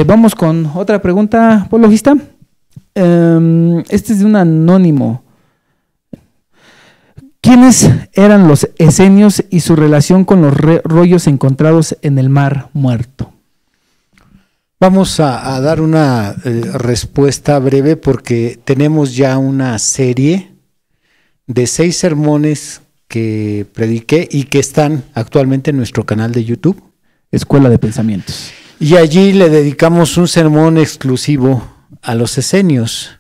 Vamos con otra pregunta, apologista. Este es de un anónimo. ¿Quiénes eran los esenios y su relación con los rollos encontrados en el Mar Muerto? Vamos a dar una respuesta breve porque tenemos ya una serie de 6 sermones que prediqué y que están actualmente en nuestro canal de YouTube. Escuela de Pensamientos. Y allí le dedicamos un sermón exclusivo a los esenios,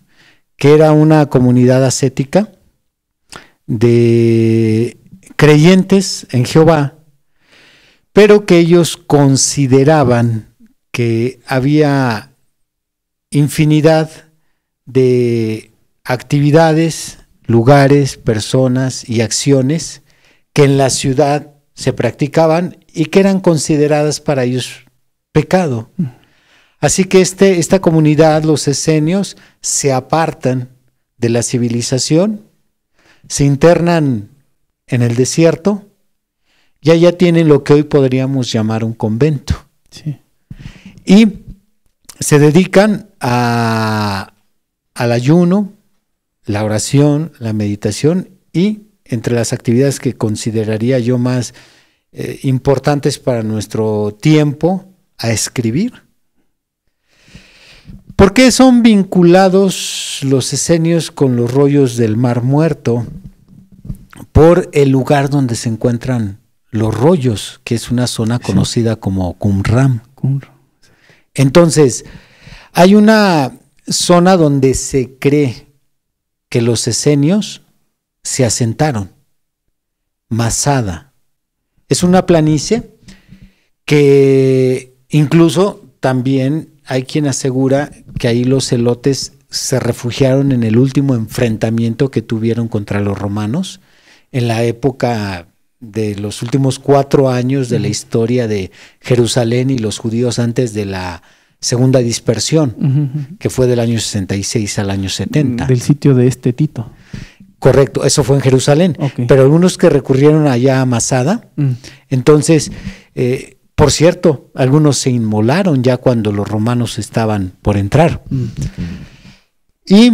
que era una comunidad ascética de creyentes en Jehová, pero que ellos consideraban que había infinidad de actividades, lugares, personas y acciones que en la ciudad se practicaban y que eran consideradas para ellos pecado. Así que esta comunidad, los esenios, se apartan de la civilización, se internan en el desierto y allá tienen lo que hoy podríamos llamar un convento. Sí. Y se dedican al ayuno, la oración, la meditación y entre las actividades que consideraría yo más importantes para nuestro tiempo, a escribir. ¿Por qué son vinculados los esenios con los rollos del Mar Muerto? Por el lugar donde se encuentran los rollos, que es una zona conocida como Qumran. Entonces, hay una zona donde se cree que los esenios se asentaron. Masada. Es una planicie que incluso también hay quien asegura que ahí los celotes se refugiaron en el último enfrentamiento que tuvieron contra los romanos en la época de los últimos 4 años de la historia de Jerusalén y los judíos antes de la segunda dispersión, que fue del año 66 al año 70. Del sitio de Tito. Correcto, eso fue en Jerusalén. Okay. Pero algunos que recurrieron allá a Masada, entonces, por cierto, algunos se inmolaron ya cuando los romanos estaban por entrar. Y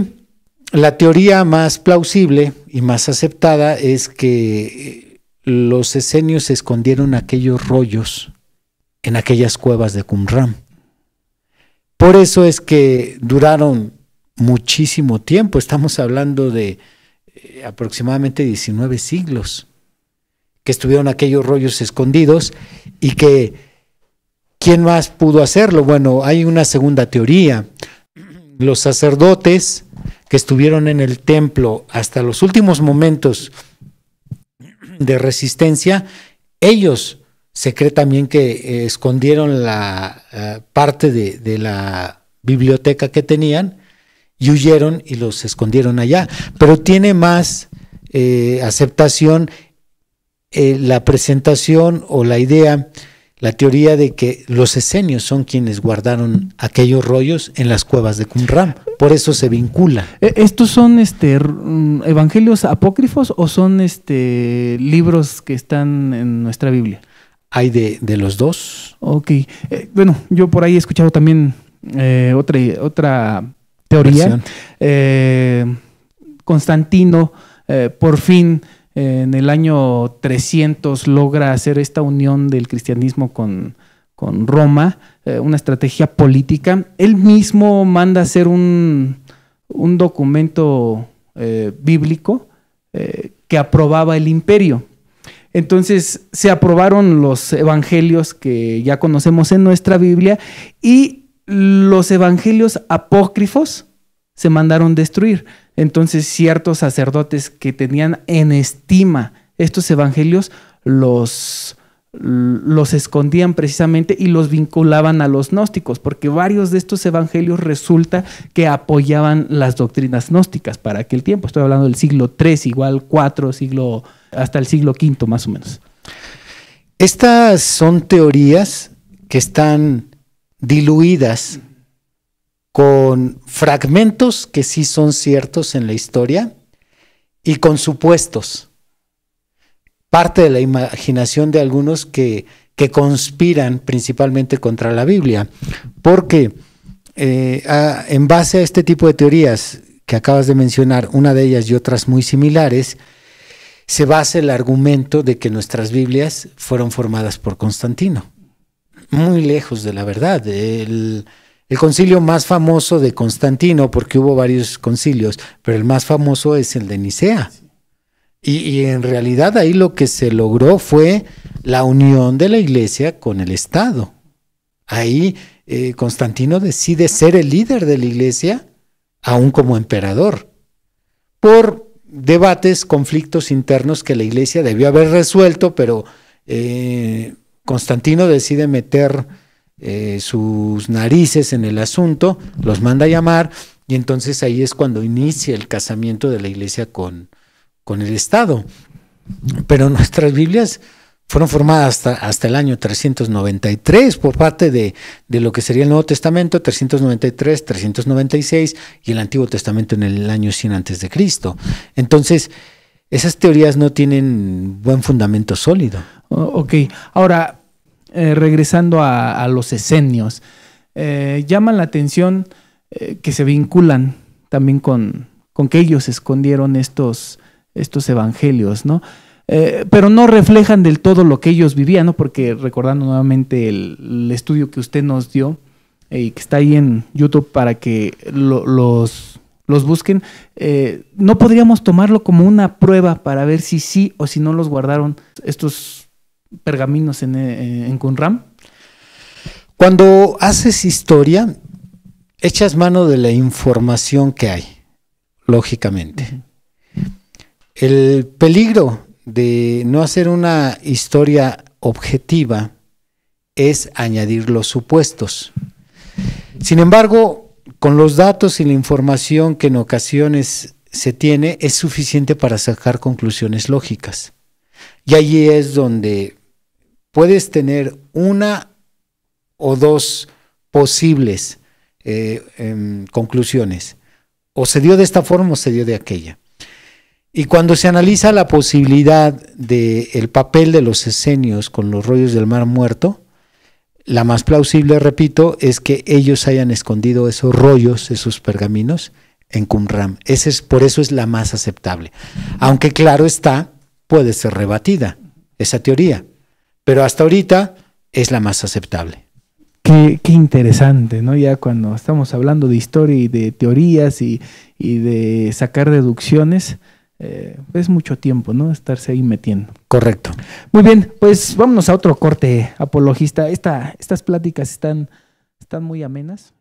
la teoría más plausible y más aceptada es que los esenios se escondieron aquellos rollos en aquellas cuevas de Qumran. Por eso es que duraron muchísimo tiempo, estamos hablando de aproximadamente 19 siglos, que estuvieron aquellos rollos escondidos y que ¿quién más pudo hacerlo? Bueno, hay una segunda teoría. Los sacerdotes que estuvieron en el templo hasta los últimos momentos de resistencia, ellos se cree también que escondieron la parte de la biblioteca que tenían y huyeron y los escondieron allá. Pero tiene más aceptación la presentación o la idea, la teoría de que los esenios son quienes guardaron aquellos rollos en las cuevas de Qumran. Por eso se vincula. ¿Estos son evangelios apócrifos o son libros que están en nuestra Biblia? Hay de los dos. Ok. Bueno, yo por ahí he escuchado también otra teoría. Constantino por fin en el año 300 logra hacer esta unión del cristianismo con Roma, una estrategia política. Él mismo manda hacer un documento bíblico que aprobaba el imperio. Entonces se aprobaron los evangelios que ya conocemos en nuestra Biblia y los evangelios apócrifos se mandaron destruir. Entonces ciertos sacerdotes que tenían en estima estos evangelios los escondían precisamente y los vinculaban a los gnósticos, porque varios de estos evangelios resulta que apoyaban las doctrinas gnósticas para aquel tiempo. Estoy hablando del siglo III, igual IV, hasta el siglo V más o menos. Estas son teorías que están diluidas con fragmentos que sí son ciertos en la historia y con supuestos. Parte de la imaginación de algunos que que conspiran principalmente contra la Biblia, porque en base a este tipo de teorías que acabas de mencionar, una de ellas y otras muy similares, se basa el argumento de que nuestras Biblias fueron formadas por Constantino, muy lejos de la verdad. El concilio más famoso de Constantino, porque hubo varios concilios, pero el más famoso es el de Nicea. Y en realidad ahí lo que se logró fue la unión de la Iglesia con el Estado. Ahí Constantino decide ser el líder de la Iglesia, aún como emperador, por debates, conflictos internos que la Iglesia debió haber resuelto, pero Constantino decide meter sus narices en el asunto, los manda a llamar, y entonces ahí es cuando inicia el casamiento de la Iglesia con el Estado. Pero nuestras Biblias fueron formadas hasta el año 393 por parte de lo que sería el Nuevo Testamento, 393, 396, y el Antiguo Testamento en el año 100 antes de Cristo. Entonces, esas teorías no tienen buen fundamento sólido. Ok, ahora, regresando a los esenios, llaman la atención que se vinculan también con que ellos escondieron estos evangelios, ¿no? Pero no reflejan del todo lo que ellos vivían, ¿no? Porque recordando nuevamente el estudio que usted nos dio y que está ahí en YouTube para que los busquen, no podríamos tomarlo como una prueba para ver si sí o si no los guardaron estos pergaminos en Qumran. Cuando haces historia, echas mano de la información que hay, lógicamente. El peligro de no hacer una historia objetiva es añadir los supuestos. Sin embargo, con los datos y la información que en ocasiones se tiene, es suficiente para sacar conclusiones lógicas. Y allí es donde puedes tener una o dos posibles conclusiones. O se dio de esta forma o se dio de aquella. Y cuando se analiza la posibilidad del papel de los esenios con los rollos del Mar Muerto, la más plausible, repito, es que ellos hayan escondido esos rollos, esos pergaminos, en Qumran. Por eso es la más aceptable. Aunque claro está, puede ser rebatida esa teoría, pero hasta ahorita es la más aceptable. Qué interesante, ¿no? Ya cuando estamos hablando de historia y de teorías y de sacar deducciones, es mucho tiempo, ¿no? Estarse ahí metiendo. Correcto. Muy bien, pues vámonos a otro corte, apologista. Estas pláticas están muy amenas.